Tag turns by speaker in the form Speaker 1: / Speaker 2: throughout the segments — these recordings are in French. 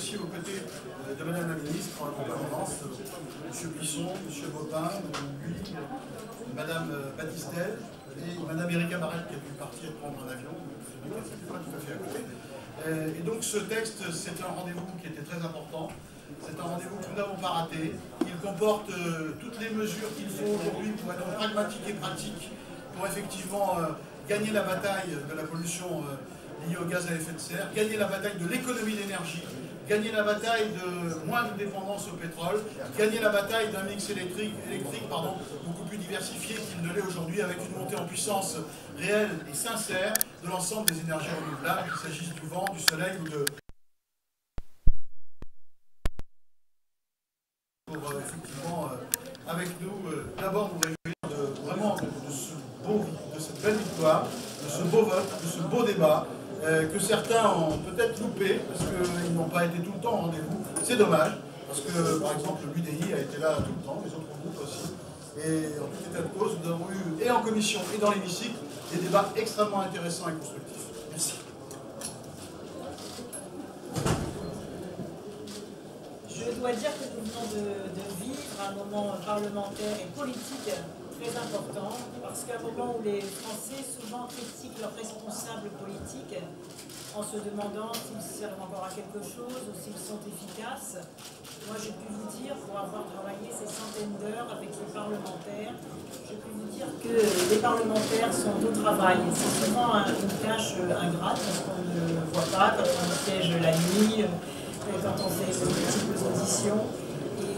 Speaker 1: aussi aux côtés de Madame la Ministre en permanence, M. Buisson, M. Bopin, lui, Madame Batistel et Madame Erika Barrette qui a dû partir prendre un avion, c'était pas tout à fait à côté. Et donc ce texte, c'est un rendez-vous qui était très important. C'est un rendez-vous que nous n'avons pas raté. Il comporte toutes les mesures qu'il faut aujourd'hui pour être pragmatique et pratique, pour effectivement gagner la bataille de la pollution liée au gaz à effet de serre, gagner la bataille de l'économie d'énergie, gagner la bataille de moins de dépendance au pétrole, gagner la bataille d'un mix électrique beaucoup plus diversifié qu'il ne l'est aujourd'hui, avec une montée en puissance réelle et sincère de l'ensemble des énergies renouvelables, qu'il s'agisse du vent, du soleil ou de... Pour effectivement, avec nous, d'abord nous réjouir vraiment de cette belle victoire, de ce beau vote, de ce beau débat, que certains ont peut-être loupé, parce qu'ils n'ont pas été tout le temps au rendez-vous. C'est dommage, parce que, par exemple, l'UDI a été là tout le temps, les autres groupes aussi. Et en tout état de cause, nous avons eu, et en commission et dans l'hémicycle, des débats extrêmement intéressants et constructifs. Merci.
Speaker 2: Je dois dire que nous venons de vivre un moment parlementaire et politique très important, parce qu'à un moment où les Français souvent critiquent leurs responsables politiques en se demandant s'ils servent encore à quelque chose ou s'ils sont efficaces, moi j'ai pu vous dire, pour avoir travaillé ces centaines d'heures avec les parlementaires, j'ai pu vous dire que les parlementaires sont au travail. C'est souvent une tâche ingrate, parce qu'on ne voit pas quand on siège la nuit, quand on fait de multiples auditions.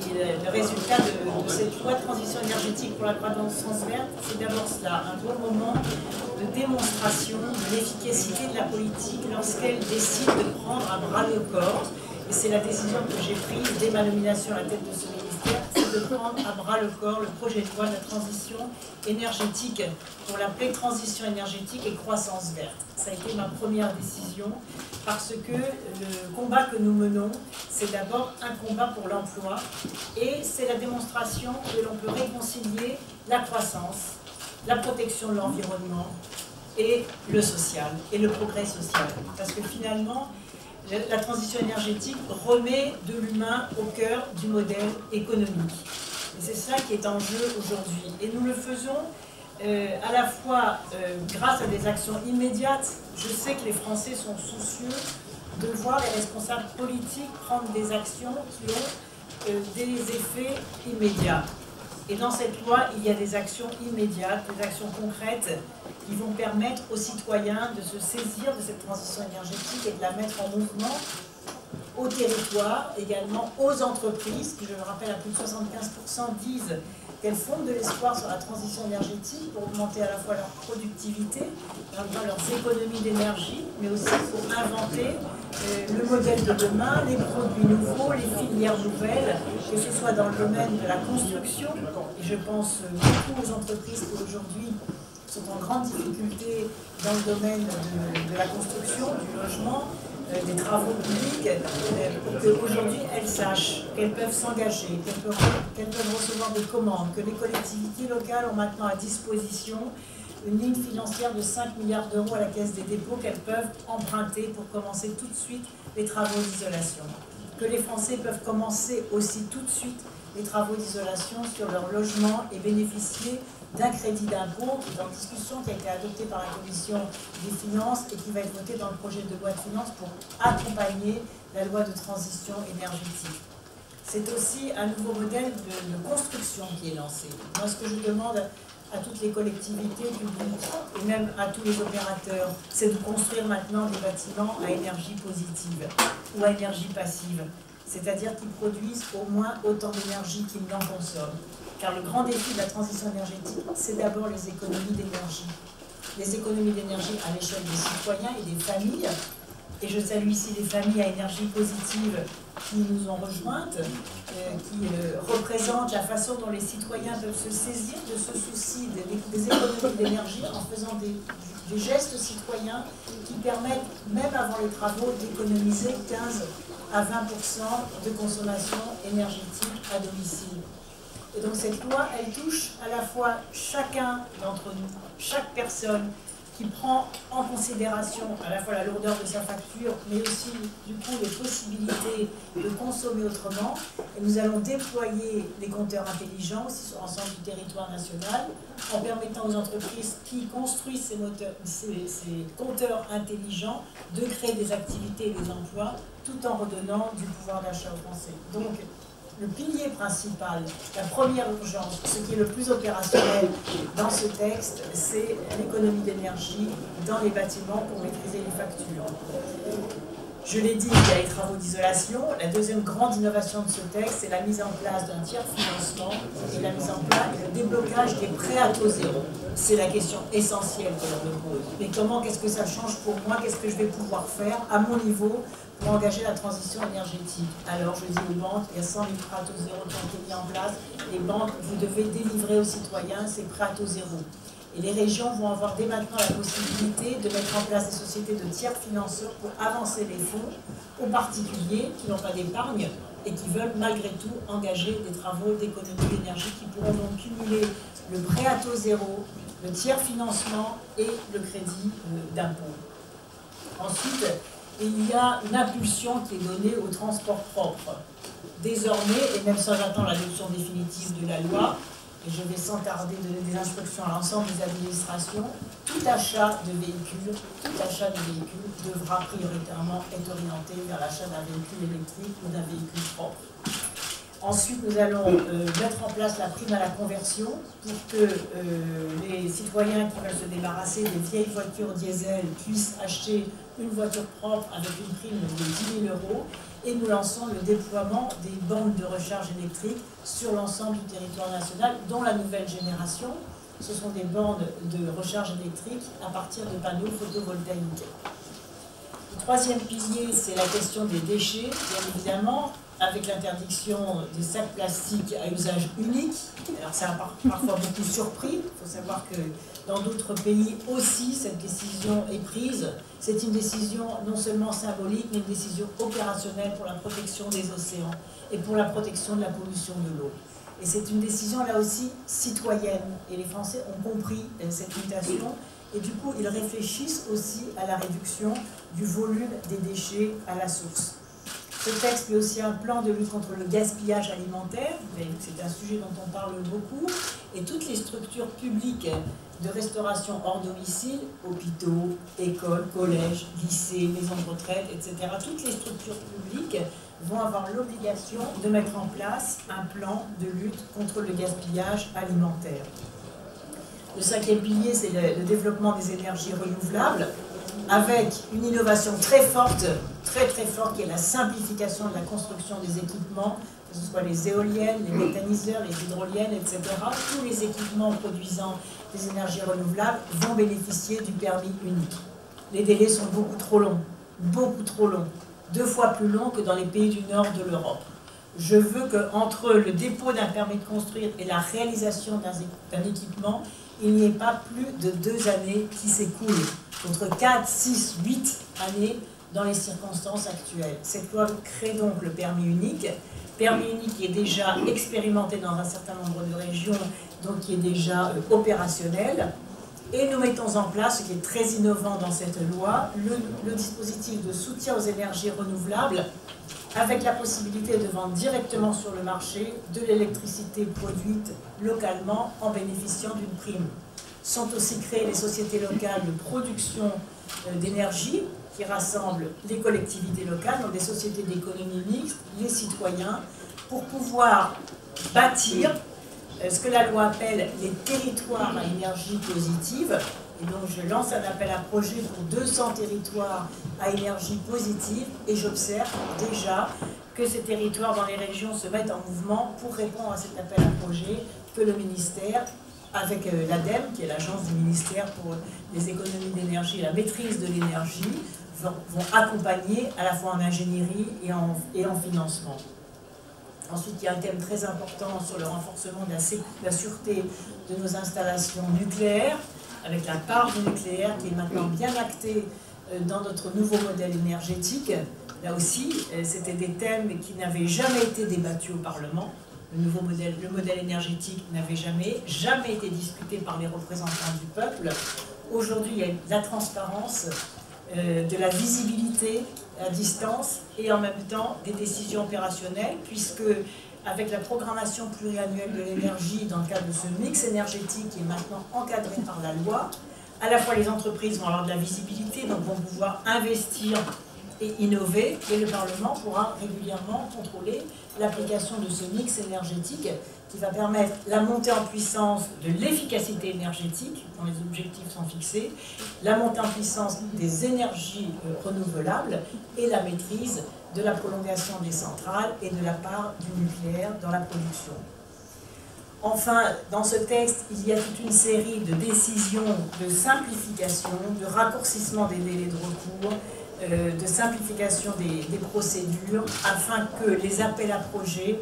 Speaker 2: Et le résultat de cette loi de transition énergétique pour la croissance verte, c'est d'abord cela, un beau moment de démonstration de l'efficacité de la politique lorsqu'elle décide de prendre à bras le corps. Et c'est la décision que j'ai prise dès ma nomination à la tête de ce ministère, c'est de prendre à bras le corps le projet de loi de la transition énergétique pour l'appeler transition énergétique et croissance verte. Ça a été ma première décision parce que le combat que nous menons, c'est d'abord un combat pour l'emploi et c'est la démonstration que l'on peut réconcilier la croissance, la protection de l'environnement et le social et le progrès social. Parce que finalement, la transition énergétique remet de l'humain au cœur du modèle économique. Et c'est ça qui est en jeu aujourd'hui. Et nous le faisons à la fois grâce à des actions immédiates. Je sais que les Français sont soucieux de voir les responsables politiques prendre des actions qui ont des effets immédiats. Et dans cette loi, il y a des actions immédiates, des actions concrètes qui vont permettre aux citoyens de se saisir de cette transition énergétique et de la mettre en mouvement au territoire, également aux entreprises, qui, je le rappelle, à plus de 75% disent qu'elles fondent de l'espoir sur la transition énergétique pour augmenter à la fois leur productivité, leurs économies d'énergie, mais aussi pour inventer le modèle de demain, les produits nouveaux, les filières nouvelles, que ce soit dans le domaine de la construction, et je pense beaucoup aux entreprises qui aujourd'hui sont en grande difficulté dans le domaine de la construction, du logement, des travaux publics, pour qu'aujourd'hui elles sachent qu'elles peuvent s'engager, qu'elles peuvent recevoir des commandes, que les collectivités locales ont maintenant à disposition une ligne financière de 5 milliards d'euros à la Caisse des dépôts qu'elles peuvent emprunter pour commencer tout de suite les travaux d'isolation. Que les Français peuvent commencer aussi tout de suite les travaux d'isolation sur leur logement et bénéficier d'un crédit d'impôt qui est en discussion, qui a été adopté par la Commission des finances et qui va être voté dans le projet de loi de finances pour accompagner la loi de transition énergétique. C'est aussi un nouveau modèle de construction qui est lancé. Moi, ce que je demande à toutes les collectivités publiques et même à tous les opérateurs, c'est de construire maintenant des bâtiments à énergie positive ou à énergie passive, c'est-à-dire qu'ils produisent au moins autant d'énergie qu'ils n'en consomment. Car le grand défi de la transition énergétique, c'est d'abord les économies d'énergie. Les économies d'énergie à l'échelle des citoyens et des familles. Et je salue ici les familles à énergie positive qui nous ont rejointes, qui représentent la façon dont les citoyens peuvent se saisir de ce souci des économies d'énergie en faisant des gestes citoyens qui permettent, même avant les travaux, d'économiser 15 à 20% de consommation énergétique à domicile. Et donc cette loi, elle touche à la fois chacun d'entre nous, chaque personne qui prend en considération à la fois la lourdeur de sa facture, mais aussi du coup les possibilités de consommer autrement. Et nous allons déployer les compteurs intelligents aussi sur l'ensemble du territoire national, en permettant aux entreprises qui construisent ces compteurs intelligents de créer des activités et des emplois, tout en redonnant du pouvoir d'achat aux Français. Donc, le pilier principal, la première urgence, ce qui est le plus opérationnel dans ce texte, c'est l'économie d'énergie dans les bâtiments pour maîtriser les factures. Je l'ai dit, il y a les travaux d'isolation. La deuxième grande innovation de ce texte, c'est la mise en place d'un tiers financement et la mise en place et le déblocage des prêts à taux zéro. C'est la question essentielle que l'on me pose. Mais comment, qu'est-ce que ça change pour moi? Qu'est-ce que je vais pouvoir faire à mon niveau pour engager la transition énergétique? Alors je dis aux banques, il y a 100 000 prêts à taux zéro qui ont été mis en place. Les banques, vous devez délivrer aux citoyens ces prêts à taux zéro. Et les régions vont avoir dès maintenant la possibilité de mettre en place des sociétés de tiers financeurs pour avancer les fonds aux particuliers qui n'ont pas d'épargne et qui veulent malgré tout engager des travaux d'économie d'énergie qui pourront donc cumuler le prêt à taux zéro, le tiers financement et le crédit d'impôt. Ensuite, il y a une impulsion qui est donnée au transport propre. Désormais, et même sans attendre l'adoption définitive de la loi, et je vais sans tarder donner des instructions à l'ensemble des administrations, tout achat de véhicules devra prioritairement être orienté vers l'achat d'un véhicule électrique ou d'un véhicule propre. Ensuite, nous allons mettre en place la prime à la conversion pour que les citoyens qui veulent se débarrasser des vieilles voitures diesel puissent acheter une voiture propre avec une prime de 10 000 €. Et nous lançons le déploiement des bandes de recharge électrique sur l'ensemble du territoire national, dont la nouvelle génération. Ce sont des bandes de recharge électrique à partir de panneaux photovoltaïques. Le troisième pilier, c'est la question des déchets, bien évidemment, avec l'interdiction des sacs plastiques à usage unique. Alors ça a parfois beaucoup surpris. Il faut savoir que dans d'autres pays aussi, cette décision est prise. C'est une décision non seulement symbolique, mais une décision opérationnelle pour la protection des océans et pour la protection de la pollution de l'eau. Et c'est une décision là aussi citoyenne. Et les Français ont compris cette mutation. Et du coup, ils réfléchissent aussi à la réduction du volume des déchets à la source. Ce texte est aussi un plan de lutte contre le gaspillage alimentaire. Vous avez vu que c'est un sujet dont on parle beaucoup. Et toutes les structures publiques de restauration hors domicile, hôpitaux, écoles, collèges, lycées, maisons de retraite, etc. Toutes les structures publiques vont avoir l'obligation de mettre en place un plan de lutte contre le gaspillage alimentaire. Le cinquième pilier, c'est le développement des énergies renouvelables, avec une innovation très forte, très forte, qui est la simplification de la construction des équipements, que ce soit les éoliennes, les méthaniseurs, les hydroliennes, etc. Tous les équipements produisant des énergies renouvelables vont bénéficier du permis unique. Les délais sont beaucoup trop longs, 2 fois plus longs que dans les pays du nord de l'Europe. Je veux qu'entre le dépôt d'un permis de construire et la réalisation d'un équipement, il n'y ait pas plus de 2 années qui s'écoulent, contre 4, 6, 8 années dans les circonstances actuelles. Cette loi crée donc le permis unique qui est déjà expérimenté dans un certain nombre de régions, donc qui est déjà opérationnel. Et nous mettons en place, ce qui est très innovant dans cette loi, le dispositif de soutien aux énergies renouvelables, avec la possibilité de vendre directement sur le marché de l'électricité produite localement en bénéficiant d'une prime. Sont aussi créées les sociétés locales de production d'énergie qui rassemblent les collectivités locales, donc des sociétés d'économie mixte, les citoyens, pour pouvoir bâtir ce que la loi appelle les territoires à énergie positive. Et donc je lance un appel à projet pour 200 territoires à énergie positive et j'observe déjà que ces territoires dans les régions se mettent en mouvement pour répondre à cet appel à projet que le ministère, avec l'ADEME, qui est l'agence du ministère pour les économies d'énergie et la maîtrise de l'énergie, vont accompagner à la fois en ingénierie et en financement. Ensuite, il y a un thème très important sur le renforcement de la sûreté de nos installations nucléaires, avec la part du nucléaire qui est maintenant bien actée dans notre nouveau modèle énergétique. Là aussi, c'était des thèmes qui n'avaient jamais été débattus au Parlement. Le modèle énergétique n'avait jamais été discuté par les représentants du peuple. Aujourd'hui, il y a de la transparence, de la visibilité à distance et en même temps des décisions opérationnelles, puisque avec la programmation pluriannuelle de l'énergie dans le cadre de ce mix énergétique qui est maintenant encadré par la loi, à la fois les entreprises vont avoir de la visibilité, donc vont pouvoir investir et innover, et le Parlement pourra régulièrement contrôler l'application de ce mix énergétique qui va permettre la montée en puissance de l'efficacité énergétique, dont les objectifs sont fixés, la montée en puissance des énergies renouvelables et la maîtrise de la prolongation des centrales et de la part du nucléaire dans la production. Enfin, dans ce texte, il y a toute une série de décisions de simplification, de raccourcissement des délais de recours, de simplification des procédures, afin que les appels à projets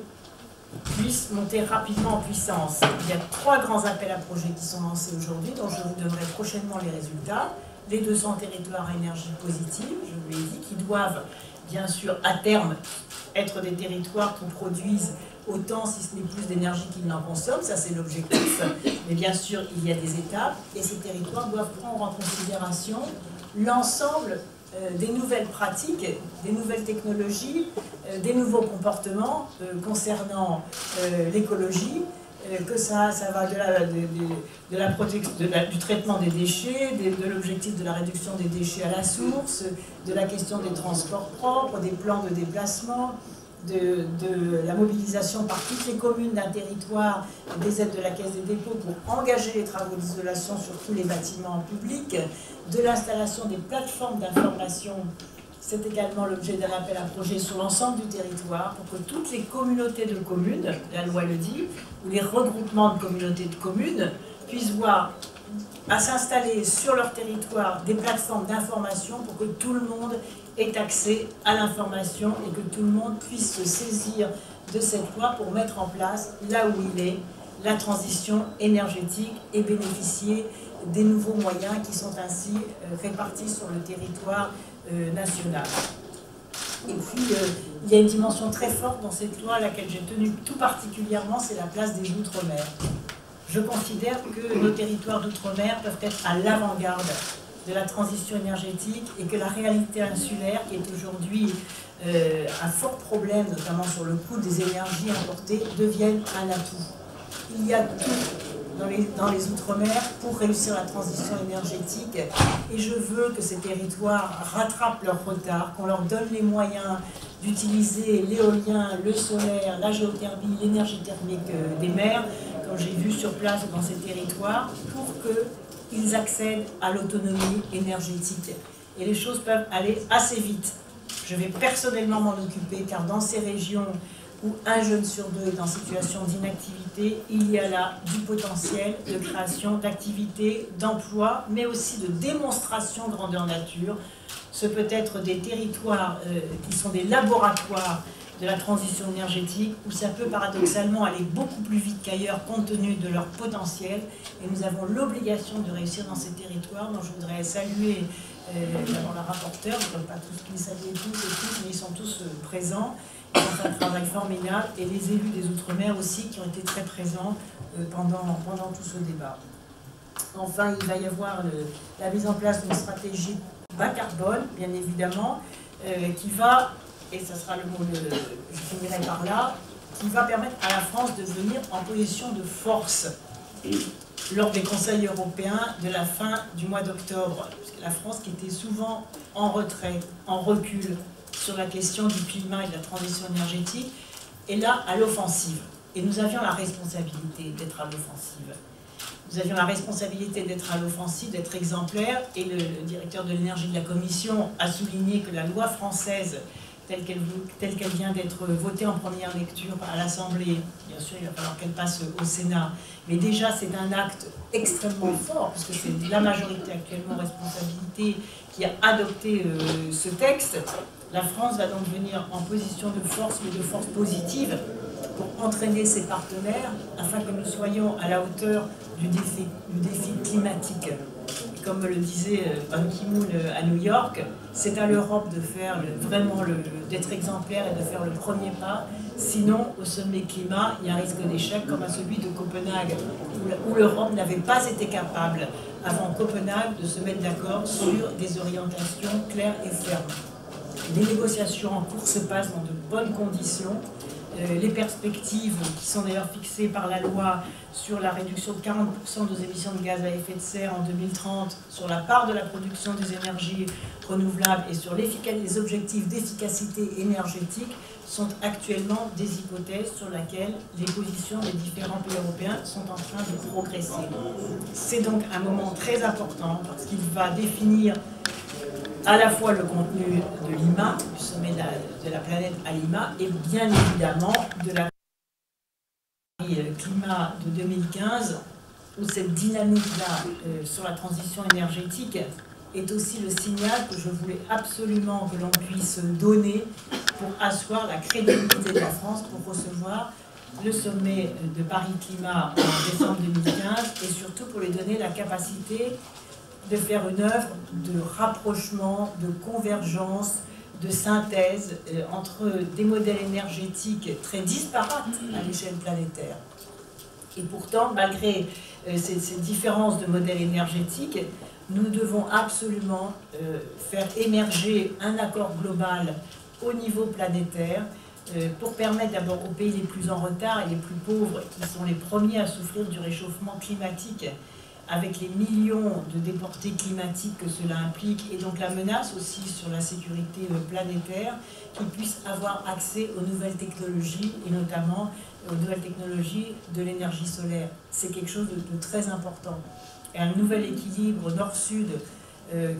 Speaker 2: puissent monter rapidement en puissance. Il y a 3 grands appels à projets qui sont lancés aujourd'hui, dont je vous donnerai prochainement les résultats. Les 200 territoires à énergie positive, je vous l'ai dit, qui doivent bien sûr à terme être des territoires qui produisent autant, si ce n'est plus d'énergie qu'ils n'en consomment, ça c'est l'objectif, mais bien sûr il y a des étapes, et ces territoires doivent prendre en considération l'ensemble des nouvelles pratiques, des nouvelles technologies, des nouveaux comportements concernant l'écologie, que ça va du traitement des déchets, de l'objectif de la réduction des déchets à la source, de la question des transports propres, des plans de déplacement, de la mobilisation par toutes les communes d'un territoire des aides de la Caisse des dépôts pour engager les travaux d'isolation sur tous les bâtiments publics, de l'installation des plateformes d'information. C'est également l'objet d'un appel à projet sur l'ensemble du territoire pour que toutes les communautés de communes, la loi le dit, ou les regroupements de communautés de communes puissent voir à s'installer sur leur territoire des plateformes d'information pour que tout le monde ait accès à l'information et que tout le monde puisse se saisir de cette loi pour mettre en place, là où il est, la transition énergétique et bénéficier des nouveaux moyens qui sont ainsi répartis sur le territoire national. Et puis, il y a une dimension très forte dans cette loi à laquelle j'ai tenu tout particulièrement, c'est la place des Outre-mer. Je considère que nos territoires d'outre-mer peuvent être à l'avant-garde de la transition énergétique et que la réalité insulaire, qui est aujourd'hui un fort problème, notamment sur le coût des énergies importées, devienne un atout. Il y a tout dans les outre-mer pour réussir la transition énergétique et je veux que ces territoires rattrapent leur retard, qu'on leur donne les moyens d'utiliser l'éolien, le solaire, la géothermie, l'énergie thermique des mers, comme j'ai vu sur place dans ces territoires, pour qu'ils accèdent à l'autonomie énergétique. Et les choses peuvent aller assez vite. Je vais personnellement m'en occuper, car dans ces régions où un jeune sur 2 est en situation d'inactivité, il y a là du potentiel de création d'activités, d'emplois, mais aussi de démonstration grandeur nature. Ce peut être des territoires qui sont des laboratoires de la transition énergétique, où ça peut paradoxalement aller beaucoup plus vite qu'ailleurs compte tenu de leur potentiel. Et nous avons l'obligation de réussir dans ces territoires, dont je voudrais saluer d'abord la rapporteure, je ne peux pas tous les saluer tous et toutes, mais ils sont tous présents. Ils ont fait un travail formidable, et les élus des Outre-mer aussi, qui ont été très présents pendant tout ce débat. Enfin, il va y avoir la mise en place d'une stratégie bas carbone, bien évidemment, qui va, et ça sera le mot, je finirai par là, qui va permettre à la France de venir en position de force lors des conseils européens de la fin du mois d'octobre. Parce que la France, qui était souvent en retrait, en recul sur la question du climat et de la transition énergétique, est là à l'offensive. Et nous avions la responsabilité d'être à l'offensive. Nous avions la responsabilité d'être à l'offensive, d'être exemplaires, et le directeur de l'énergie de la Commission a souligné que la loi française, telle qu'elle vient d'être votée en première lecture à l'Assemblée, bien sûr il va falloir qu'elle passe au Sénat, mais déjà c'est un acte extrêmement fort, puisque c'est la majorité actuellement responsabilité qui a adopté ce texte. La France va donc venir en position de force, mais de force positive, pour entraîner ses partenaires, afin que nous soyons à la hauteur du défi climatique. Et comme le disait Ban Ki-moon à New York, c'est à l'Europe de faire d'être exemplaire et de faire le premier pas. Sinon, au sommet climat, il y a un risque d'échec comme à celui de Copenhague, où l'Europe n'avait pas été capable, avant Copenhague, de se mettre d'accord sur des orientations claires et fermes. Les négociations en cours se passent dans de bonnes conditions. Les perspectives qui sont d'ailleurs fixées par la loi sur la réduction de 40% des émissions de gaz à effet de serre en 2030, sur la part de la production des énergies renouvelables et sur les objectifs d'efficacité énergétique sont actuellement des hypothèses sur lesquelles les positions des différents pays européens sont en train de progresser. C'est donc un moment très important parce qu'il va définir à la fois le contenu de Lima, du sommet de la planète à Lima, et bien évidemment de la climat de 2015, où cette dynamique-là sur la transition énergétique est aussi le signal que je voulais absolument que l'on puisse donner pour asseoir la crédibilité de la France pour recevoir le sommet de Paris Climat en décembre 2015 et surtout pour lui donner la capacité de faire une œuvre de rapprochement, de convergence, de synthèse entre des modèles énergétiques très disparates à l'échelle planétaire. Et pourtant, malgré ces différences de modèles énergétiques, nous devons absolument faire émerger un accord global au niveau planétaire pour permettre d'abord aux pays les plus en retard et les plus pauvres, qui sont les premiers à souffrir du réchauffement climatique, avec les millions de déportés climatiques que cela implique, et donc la menace aussi sur la sécurité planétaire, qu'ils puissent avoir accès aux nouvelles technologies, et notamment aux nouvelles technologies de l'énergie solaire. C'est quelque chose de très important. Et un nouvel équilibre nord-sud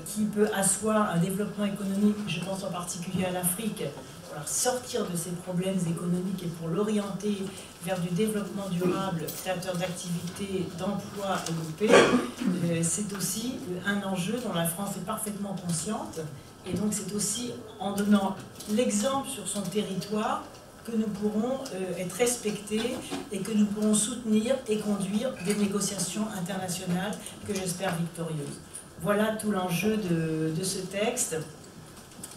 Speaker 2: qui peut asseoir un développement économique, je pense en particulier à l'Afrique, pour sortir de ces problèmes économiques et pour l'orienter vers du développement durable, créateur d'activités, d'emplois et de paix, c'est aussi un enjeu dont la France est parfaitement consciente. Et donc c'est aussi en donnant l'exemple sur son territoire que nous pourrons être respectés et que nous pourrons soutenir et conduire des négociations internationales que j'espère victorieuses. Voilà tout l'enjeu de ce texte.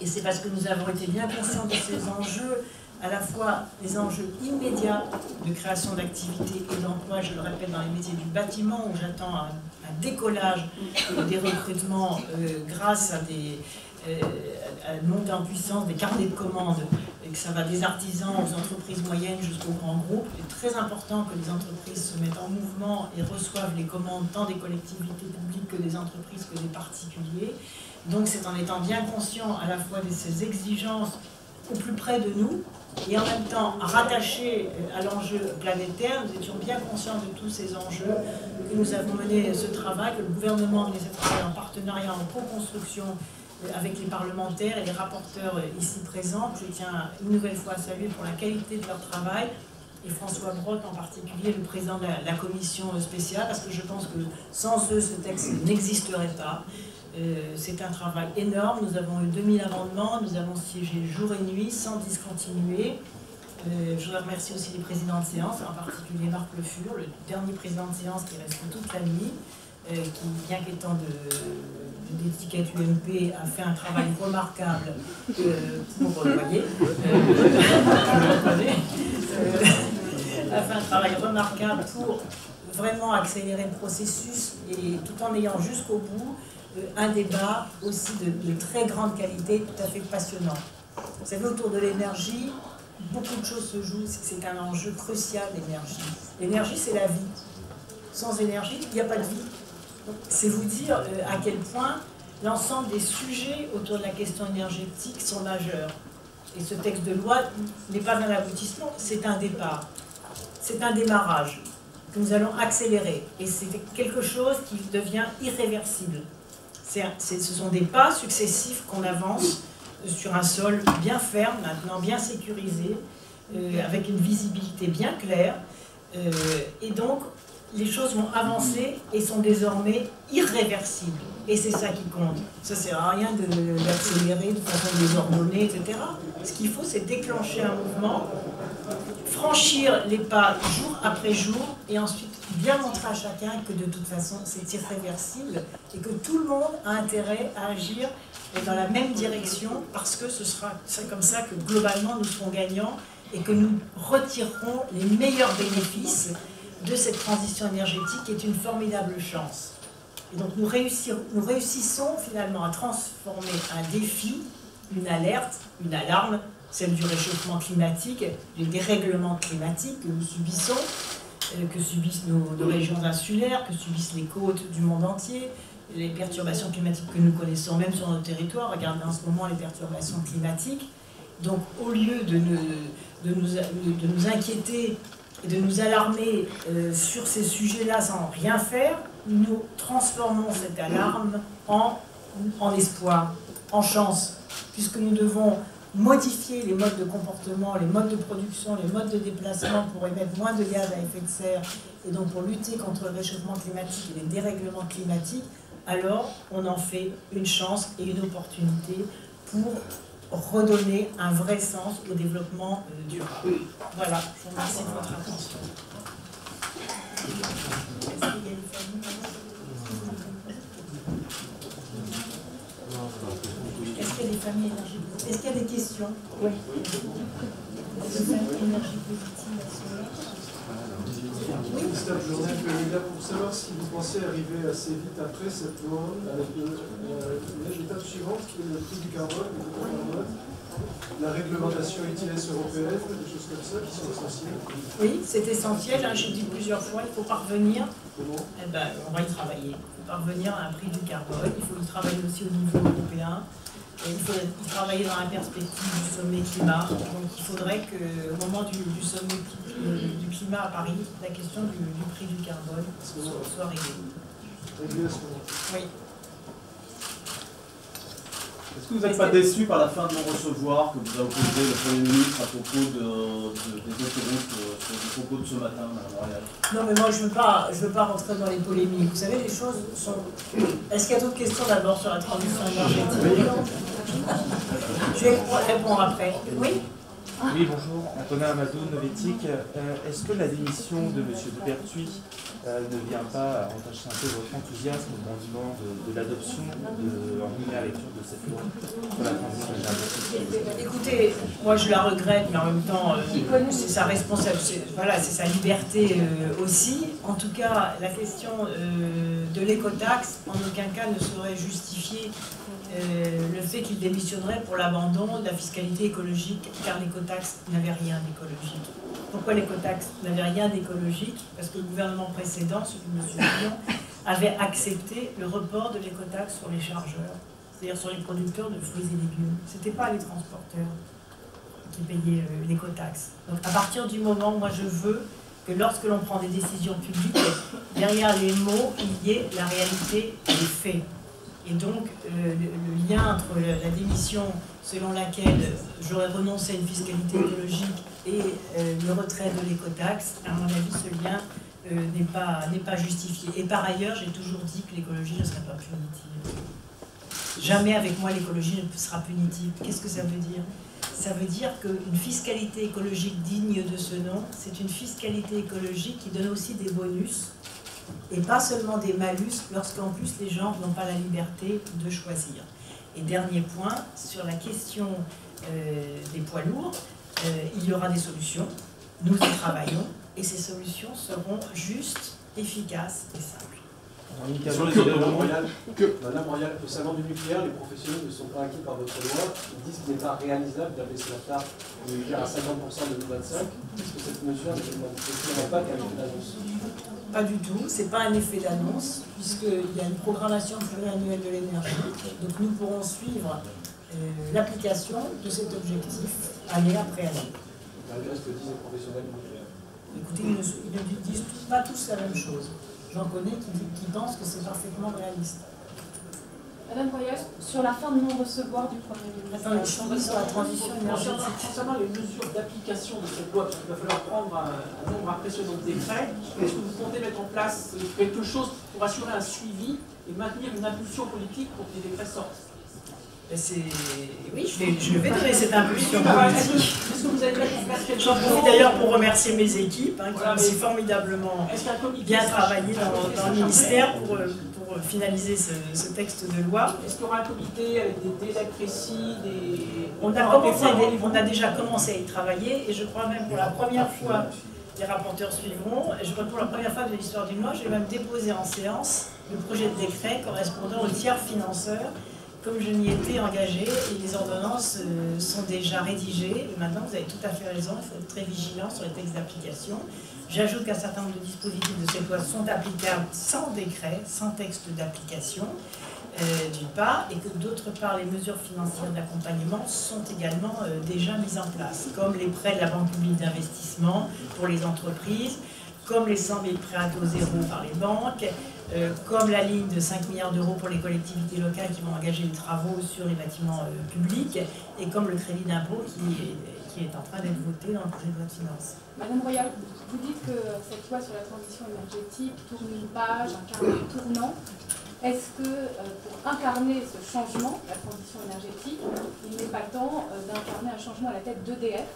Speaker 2: Et c'est parce que nous avons été bien conscients de ces enjeux, à la fois les enjeux immédiats de création d'activités et d'emploi, je le répète, dans les métiers du bâtiment, où j'attends un décollage des recrutements grâce à une montée en puissance des carnets de commandes, et que ça va des artisans aux entreprises moyennes jusqu'aux grands groupes. Il est très important que les entreprises se mettent en mouvement et reçoivent les commandes tant des collectivités publiques que des entreprises que des particuliers. Donc c'est en étant bien conscient à la fois de ces exigences au plus près de nous et en même temps rattachés à l'enjeu planétaire. Nous étions bien conscients de tous ces enjeux, que nous avons mené ce travail, que le gouvernement a mené ce travail en partenariat, en co-construction avec les parlementaires et les rapporteurs ici présents. Je tiens une nouvelle fois à saluer pour la qualité de leur travail, et François Brottes en particulier, le président de la commission spéciale, parce que je pense que sans eux, ce texte n'existerait pas. C'est un travail énorme. Nous avons eu 2000 amendements, nous avons siégé jour et nuit sans discontinuer. Je voudrais remercier aussi les présidents de séance, en particulier Marc Le Fur, le dernier président de séance qui reste toute la nuit, qui, bien qu'étant d'étiquette UMP, a fait un travail remarquable pour, vous voyez, a fait un travail remarquable pour vraiment accélérer le processus, et tout en ayant jusqu'au bout un débat aussi de très grande qualité, tout à fait passionnant. Vous savez, autour de l'énergie, beaucoup de choses se jouent, c'est un enjeu crucial, l'énergie. L'énergie, c'est la vie. Sans énergie, il n'y a pas de vie. C'est vous dire à quel point l'ensemble des sujets autour de la question énergétique sont majeurs. Et ce texte de loi n'est pas un aboutissement, c'est un départ. C'est un démarrage que nous allons accélérer. Et c'est quelque chose qui devient irréversible. Ce sont des pas successifs qu'on avance sur un sol bien ferme, maintenant bien sécurisé, avec une visibilité bien claire. Et donc, les choses vont avancer et sont désormais irréversibles. Et c'est ça qui compte. Ça ne sert à rien d'accélérer de façon désordonnée, etc. Ce qu'il faut, c'est déclencher un mouvement, franchir les pas jour après jour, et ensuite bien montrer à chacun que de toute façon, c'est irréversible, et que tout le monde a intérêt à agir dans la même direction, parce que c'est comme ça que globalement nous serons gagnants, et que nous retirerons les meilleurs bénéfices de cette transition énergétique, qui est une formidable chance. Et donc nous réussissons finalement à transformer un défi, une alerte, une alarme, celle du réchauffement climatique, du dérèglement climatique que nous subissons, que subissent nos régions insulaires, que subissent les côtes du monde entier, les perturbations climatiques que nous connaissons même sur notre territoire. Regardez en ce moment les perturbations climatiques. Donc au lieu de nous inquiéter et de nous alarmer sur ces sujets-là sans rien faire, nous transformons cette alarme en espoir, en chance, puisque nous devons modifier les modes de comportement, les modes de production, les modes de déplacement pour émettre moins de gaz à effet de serre, et donc pour lutter contre le réchauffement climatique et les dérèglements climatiques. Alors on en fait une chance et une opportunité pour redonner un vrai sens au développement durable. Voilà, je vous remercie de votre attention. Est-ce qu'il y a des familles énergie positive? Est-ce qu'il y a des questions? Oui. Des familles énergie positive à ce moment? Oui.
Speaker 3: Christophe Journal, pour savoir si vous pensez arriver assez vite après cette loi avec l'étape suivante, qui est le prix du carbone, la réglementation ETS européenne, des choses comme ça qui sont essentielles.
Speaker 2: Oui, c'est essentiel, hein, j'ai dit plusieurs fois, il faut parvenir.
Speaker 3: Comment?
Speaker 2: Eh ben, on va y travailler. Il faut parvenir à un prix du carbone, il faut y travailler aussi au niveau européen. Et il faut y travailler dans la perspective du sommet climat. Donc il faudrait qu'au moment du sommet du climat à Paris, la question du prix du carbone soit réglée.
Speaker 3: Réglée à ce moment.
Speaker 2: Oui.
Speaker 4: Est-ce que vous n'êtes pas déçu par la fin de non-recevoir que vous a opposé le Premier ministre à propos des autoroutes sur les propos de ce matin, Mme Royal?
Speaker 2: Non, mais moi je veux pas rentrer dans les polémiques. Vous savez, les choses sont... Est-ce qu'il y a d'autres questions d'abord sur la transition énergétique? Je vais répondre après. Oui?
Speaker 5: Oui, bonjour. Antonin Amadou, Novétique. Est-ce que la démission de M. de Pertuis ne vient pas entacher un peu votre enthousiasme au moment de l'adoption en première lecture de cette loi sur la transition énergétique?
Speaker 2: Écoutez, moi je la regrette, mais en même temps, c'est sa responsabilité, voilà, c'est sa liberté aussi. En tout cas, la question de l'écotaxe, en aucun cas ne saurait justifier le fait qu'il démissionnerait pour l'abandon de la fiscalité écologique, car l'écotaxe n'avait rien d'écologique. Pourquoi l'écotaxe n'avait rien d'écologique? Parce que le gouvernement précédent, celui de M. Fillon, avait accepté le report de l'écotaxe sur les chargeurs, c'est-à-dire sur les producteurs de fruits et légumes. Ce n'était pas les transporteurs qui payaient l'écotaxe. Donc à partir du moment où moi je veux que lorsque l'on prend des décisions publiques, derrière les mots, il y ait la réalité des faits. Et donc, le lien entre la démission selon laquelle j'aurais renoncé à une fiscalité écologique et le retrait de l'écotaxe, à mon avis, ce lien n'est pas justifié. Et par ailleurs, j'ai toujours dit que l'écologie ne serait pas punitive. Jamais avec moi l'écologie ne sera punitive. Qu'est-ce que ça veut dire? Ça veut dire qu'une fiscalité écologique digne de ce nom, c'est une fiscalité écologique qui donne aussi des bonus, et pas seulement des malus, lorsqu'en plus les gens n'ont pas la liberté de choisir. Et dernier point, sur la question des poids lourds, il y aura des solutions, nous y travaillons, et ces solutions seront justes, efficaces et simples.
Speaker 6: Madame Royal, concernant du nucléaire, les professionnels ne sont pas inquiets par votre loi. Ils disent qu'il n'est pas réalisable d'abaisser la part du nucléaire à 50% en 2025. Est-ce que cette mesure ne pas qu'un effet d'annonce?
Speaker 2: Pas du tout, c'est pas un effet d'annonce, puisqu'il y a une programmation pluriannuelle de l'énergie. Donc nous pourrons suivre l'application de cet objectif année après année.
Speaker 6: Malgré ce que disent les professionnels du nucléaire.
Speaker 2: Écoutez, ils ne disent pas tous la même chose. J'en connais qui pensent que c'est parfaitement réaliste.
Speaker 7: Madame Royal, sur la fin de non-recevoir du Premier ministre.
Speaker 2: Attendez, je suis sur la transition énergétique.
Speaker 6: Concernant les mesures d'application de cette loi, parce qu'il va falloir prendre un nombre impressionnant de décrets, est-ce que vous comptez mettre en place quelque chose pour assurer un suivi et maintenir une impulsion politique pour que les décrets sortent?
Speaker 2: Oui, je vais donner cette impulsion politique.
Speaker 6: Est-ce que vous avez mis en place quelque
Speaker 2: J'en
Speaker 6: chose?
Speaker 2: profite d'ailleurs pour remercier mes équipes qui ont aussi formidablement
Speaker 6: Est-ce qu'un comité
Speaker 2: bien travaillé dans le ministère pour finaliser ce texte de loi.
Speaker 6: Est-ce qu'il y aura un comité avec des délais précis,
Speaker 2: On a déjà commencé à y travailler et je crois même pour la première fois, les rapporteurs suivront. Je crois que pour la première fois de l'histoire du mois, j'ai même déposé en séance le projet de décret correspondant au tiers financeur, comme je m'y étais engagée, et les ordonnances sont déjà rédigées. Et maintenant, vous avez tout à fait raison, il faut être très vigilant sur les textes d'application. J'ajoute qu'un certain nombre de dispositifs de cette loi sont applicables sans décret, sans texte d'application, d'une part, et que d'autre part, les mesures financières d'accompagnement sont également déjà mises en place, comme les prêts de la Banque publique d'investissement pour les entreprises, comme les 100 000 prêts à taux zéro par les banques, comme la ligne de 5 milliards d'euros pour les collectivités locales qui vont engager les travaux sur les bâtiments publics, et comme le crédit d'impôt qui est en train d'être voté dans le projet de loi de finances.
Speaker 7: Madame Royal, vous dites que cette loi sur la transition énergétique tourne une page, incarne un tournant. Est-ce que pour incarner ce changement, la transition énergétique, il n'est pas temps d'incarner un changement à la tête d'EDF?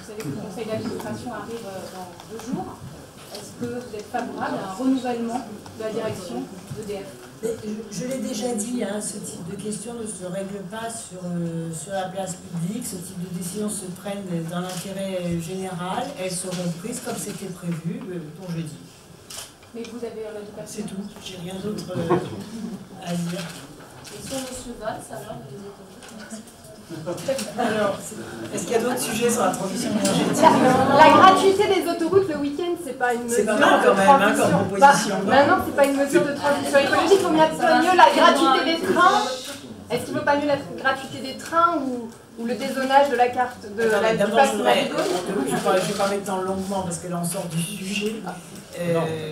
Speaker 7: Vous savez que le conseil d'administration arrive dans 2 jours. Est-ce que vous êtes favorable à un renouvellement de la direction d'EDF?
Speaker 2: Je l'ai déjà dit, ce type de questions ne se règle pas sur la place publique. Ce type de décisions se prennent dans l'intérêt général. Elles seront prises comme c'était prévu pour jeudi.
Speaker 7: Mais vous avez l'avis personnel?
Speaker 2: C'est tout, j'ai rien d'autre à dire.
Speaker 8: Et sur M. Valls, alors, les autoroutes?
Speaker 2: Alors, est-ce qu'il y a d'autres sujets sur la transition énergétique?
Speaker 9: La gratuité des autoroutes le week-end, c'est pas une mesure.
Speaker 2: C'est pas mal quand même, comme proposition.
Speaker 9: Non, c'est pas une mesure de transition écologique. Il vaut mieux la gratuité des trains. Est-ce qu'il ne vaut pas mieux la gratuité des trains ou le dézonage de la carte de la
Speaker 2: D'abord, je ne vais pas m'étendre longuement parce que là on sort du sujet.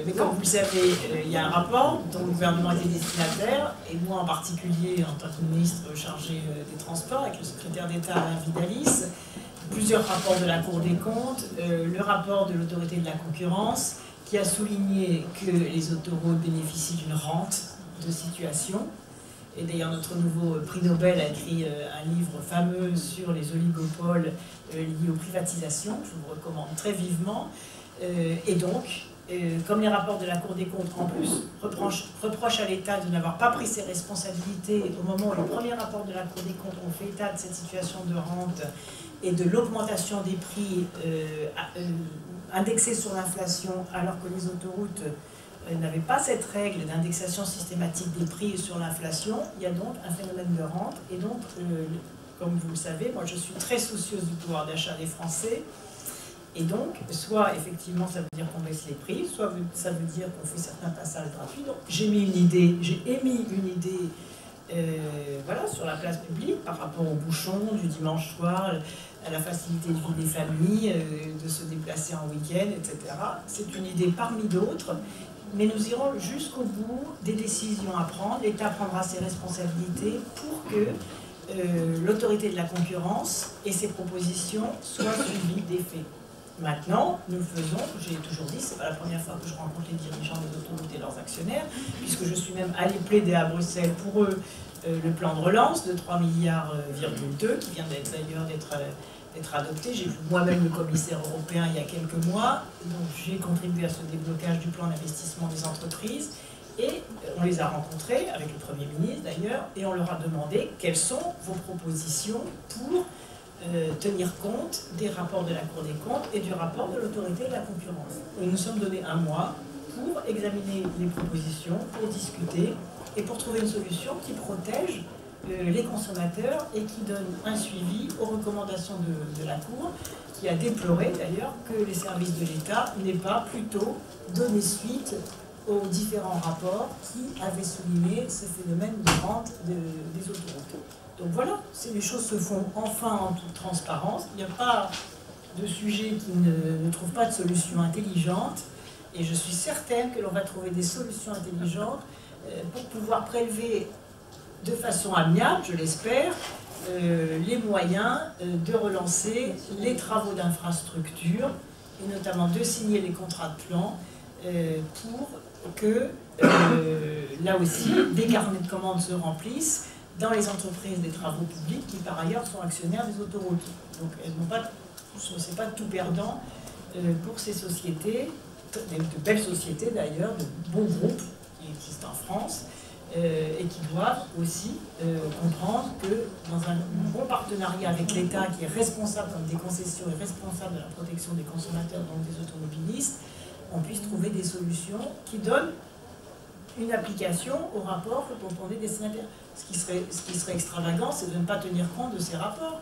Speaker 2: Mais comme vous le savez, il y a un rapport dont le gouvernement était destinataire, et moi en particulier en tant que ministre chargé des Transports, avec le secrétaire d'État Alain Vidalis, plusieurs rapports de la Cour des comptes, le rapport de l'autorité de la concurrence qui a souligné que les autoroutes bénéficient d'une rente de situation. Et d'ailleurs, notre nouveau prix Nobel a écrit un livre fameux sur les oligopoles liés aux privatisations, que je vous recommande très vivement. Et donc, comme les rapports de la Cour des comptes, en plus, reprochent à l'État de n'avoir pas pris ses responsabilités au moment où les premiers rapports de la Cour des comptes ont fait état de cette situation de rente et de l'augmentation des prix indexés sur l'inflation, alors que les autoroutes n'avait pas cette règle d'indexation systématique des prix sur l'inflation, il y a donc un phénomène de rente. Et donc, comme vous le savez, moi je suis très soucieuse du pouvoir d'achat des Français. Et donc, soit effectivement ça veut dire qu'on baisse les prix, soit ça veut dire qu'on fait certains passages gratuits. Donc j'ai émis une idée voilà, sur la place publique par rapport aux bouchons du dimanche soir, à la facilité de vie des familles, de se déplacer en week-end, etc. C'est une idée parmi d'autres. Mais nous irons jusqu'au bout des décisions à prendre. L'État prendra ses responsabilités pour que l'autorité de la concurrence et ses propositions soient suivies des faits. Maintenant, nous faisons, j'ai toujours dit, c'est pas la première fois que je rencontre les dirigeants des autoroutes et leurs actionnaires, puisque je suis même allée plaider à Bruxelles pour eux le plan de relance de 3,2 milliards qui vient d'ailleurs d'être adopté. J'ai vu moi-même le commissaire européen il y a quelques mois, donc j'ai contribué à ce déblocage du plan d'investissement des entreprises et on les a rencontrés avec le Premier ministre d'ailleurs et on leur a demandé quelles sont vos propositions pour tenir compte des rapports de la Cour des comptes et du rapport de l'autorité de la concurrence. Et nous sommes donnés un mois pour examiner les propositions, pour discuter et pour trouver une solution qui protège les consommateurs et qui donne un suivi aux recommandations de la Cour, qui a déploré d'ailleurs que les services de l'État n'aient pas plutôt donné suite aux différents rapports qui avaient souligné ce phénomène de rente des autoroutes. Donc voilà, les choses se font enfin en toute transparence. Il n'y a pas de sujet qui ne trouve pas de solution intelligente et je suis certaine que l'on va trouver des solutions intelligentes pour pouvoir prélever de façon amiable, je l'espère, les moyens de relancer les travaux d'infrastructure et notamment de signer les contrats de plan pour que, là aussi, des carnets de commandes se remplissent dans les entreprises des travaux publics qui, par ailleurs, sont actionnaires des autoroutes. Donc, c'est pas tout perdant pour ces sociétés, de belles sociétés d'ailleurs, de bons groupes qui existent en France, et qui doivent aussi comprendre que dans un bon partenariat avec l'État qui est responsable comme des concessions et responsable de la protection des consommateurs, donc des automobilistes, on puisse trouver des solutions qui donnent une application au rapport que proposent des destinataires. Ce qui serait extravagant, c'est de ne pas tenir compte de ces rapports.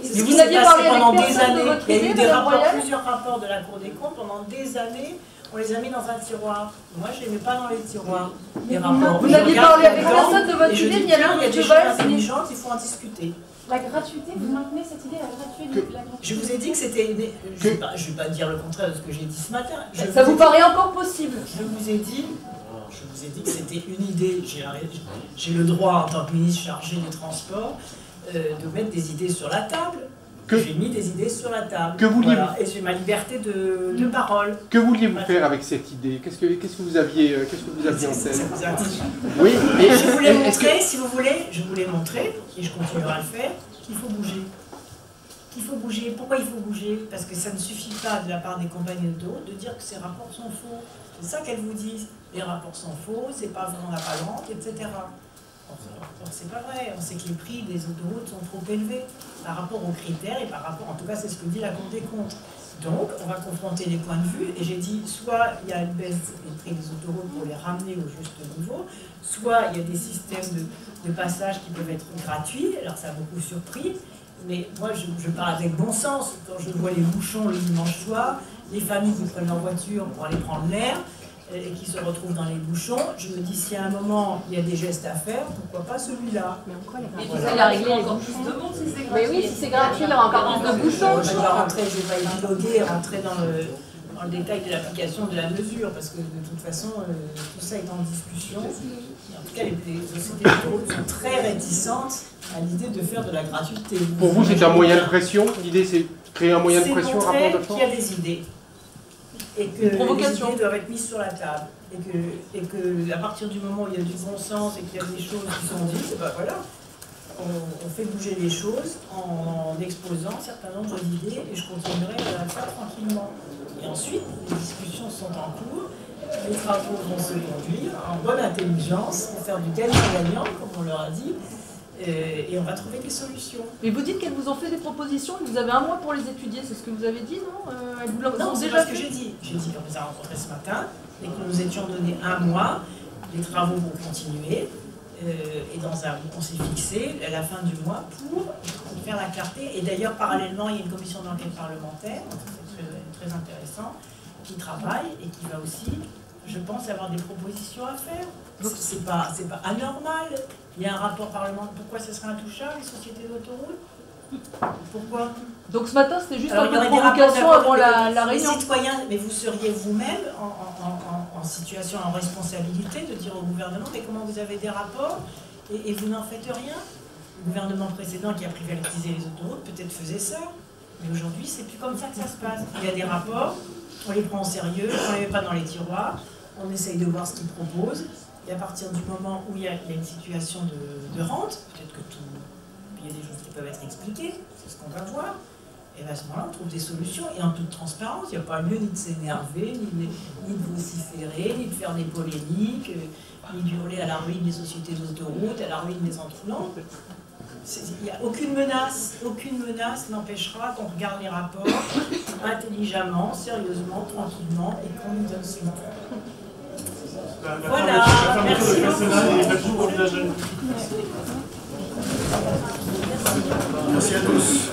Speaker 9: Si vous aviez parlé
Speaker 2: pendant
Speaker 9: avec
Speaker 2: des
Speaker 9: personne de
Speaker 2: années,
Speaker 9: votre
Speaker 2: il y a eu
Speaker 9: idée,
Speaker 2: des
Speaker 9: Madame
Speaker 2: rapports,
Speaker 9: Royal?
Speaker 2: plusieurs rapports de la Cour des comptes, pendant des années, on les a mis dans un tiroir. Moi, je ne les mets pas dans les tiroirs, les rapports.
Speaker 9: Vous n'aviez parlé avec personne de votre
Speaker 2: idée,
Speaker 9: idée,
Speaker 2: il y a des choses
Speaker 9: Royal,
Speaker 2: intelligentes, il faut en discuter.
Speaker 7: La gratuité, vous maintenez cette idée, la gratuité.
Speaker 2: Je vous ai dit que c'était... Je ne vais pas dire le contraire de ce que j'ai dit ce matin.
Speaker 9: Ça vous paraît encore possible?
Speaker 2: Je vous ai dit que c'était une idée. J'ai le droit, en tant que ministre chargé des Transports, de mettre des idées sur la table. J'ai mis des idées sur la table. Voilà. Et j'ai ma liberté de parole.
Speaker 10: Que vouliez-vous faire avec cette idée? Qu'est-ce que vous aviez en tête?
Speaker 2: Oui, mais je voulais montrer, si vous voulez, je voulais montrer, et je continuerai à le faire, qu'il faut bouger. Qu'il faut bouger. Pourquoi il faut bouger? Parce que ça ne suffit pas de la part des compagnies d'autoroutes de dire que ces rapports sont faux. C'est ça qu'elles vous disent. Les rapports sont faux, c'est pas vraiment la palante, etc. Or, c'est pas vrai. On sait que les prix des autoroutes sont trop élevés par rapport aux critères et par rapport, en tout cas, c'est ce que dit la Cour des comptes. Donc, on va confronter les points de vue et j'ai dit, soit il y a une baisse des prix des autoroutes pour les ramener au juste niveau, soit il y a des systèmes de passage qui peuvent être gratuits. Alors, ça a beaucoup surpris. Mais moi, je parle avec bon sens. Quand je vois les bouchons le dimanche soir, les familles qui prennent leur voiture pour aller prendre l'air et qui se retrouvent dans les bouchons, je me dis, si à un moment, il y a des gestes à faire, pourquoi pas celui-là?
Speaker 9: Mais pourquoi les
Speaker 8: il a réglé encore plus de monde si c'est gratuit.
Speaker 9: Mais oui, si c'est gratuit, il y aura encore plus de bouchons.
Speaker 2: Je ne vais pas épiloguer, rentrer dans le détail de l'application de la mesure, parce que de toute façon, tout ça est en discussion. En tout cas, les sociétés d'autoroutes sont très réticentes à l'idée de faire de la gratuité.
Speaker 10: Pour vous, c'est un moyen de pression? L'idée, c'est créer un moyen de pression, un rapport de force?
Speaker 2: qu'il y a des idées. Et que les idées doivent être mises sur la table. Et que à partir du moment où il y a du bon sens et qu'il y a des choses qui sont dites, ben voilà, on fait bouger les choses en exposant un certain nombre d'idées et je continuerai à le faire tranquillement. Et ensuite, les discussions sont en cours, les travaux vont se conduire en bonne intelligence pour faire du gagnant-gagnant, comme on leur a dit, et on va trouver des solutions.
Speaker 11: Mais vous dites qu'elles vous ont fait des propositions, que vous avez un mois pour les étudier, c'est ce que vous avez dit, non?
Speaker 2: Non, c'est pas ce que j'ai dit. J'ai dit qu'on les a rencontrés ce matin et que nous étions donné un mois, les travaux vont continuer. Et on s'est fixé à la fin du mois pour faire la clarté. Et d'ailleurs, parallèlement, il y a une commission d'enquête parlementaire, c'est très intéressant, qui travaille et qui va aussi, je pense, avoir des propositions à faire. Donc c'est pas anormal. Il y a un rapport parlementaire. Pourquoi ce serait intouchable, les sociétés d'autoroutes? Pourquoi?
Speaker 11: Donc ce matin, c'était juste un peu de provocation avant la réunion.
Speaker 2: Les citoyens, mais vous seriez vous-même en situation, en responsabilité de dire au gouvernement, mais comment vous avez des rapports et vous n'en faites rien? Le gouvernement précédent qui a privatisé les autoroutes peut-être faisait ça, mais aujourd'hui c'est plus comme ça que ça se passe. Il y a des rapports, on les prend au sérieux, on ne les met pas dans les tiroirs, on essaye de voir ce qu'ils proposent, et à partir du moment où il y a une situation de rente, peut-être que il y a des choses qui peuvent être expliquées, c'est ce qu'on va voir. Et à ce moment-là, on trouve des solutions et en toute transparence. Il n'y a pas lieu ni de s'énerver, ni de vociférer, ni de faire des polémiques, ni d'hurler à la ruine des sociétés d'autoroutes, à la ruine des entrepreneurs. Il n'y a aucune menace n'empêchera qu'on regarde les rapports intelligemment, sérieusement, tranquillement et qu'on nous donne suite. Voilà, merci beaucoup.
Speaker 1: Merci à tous.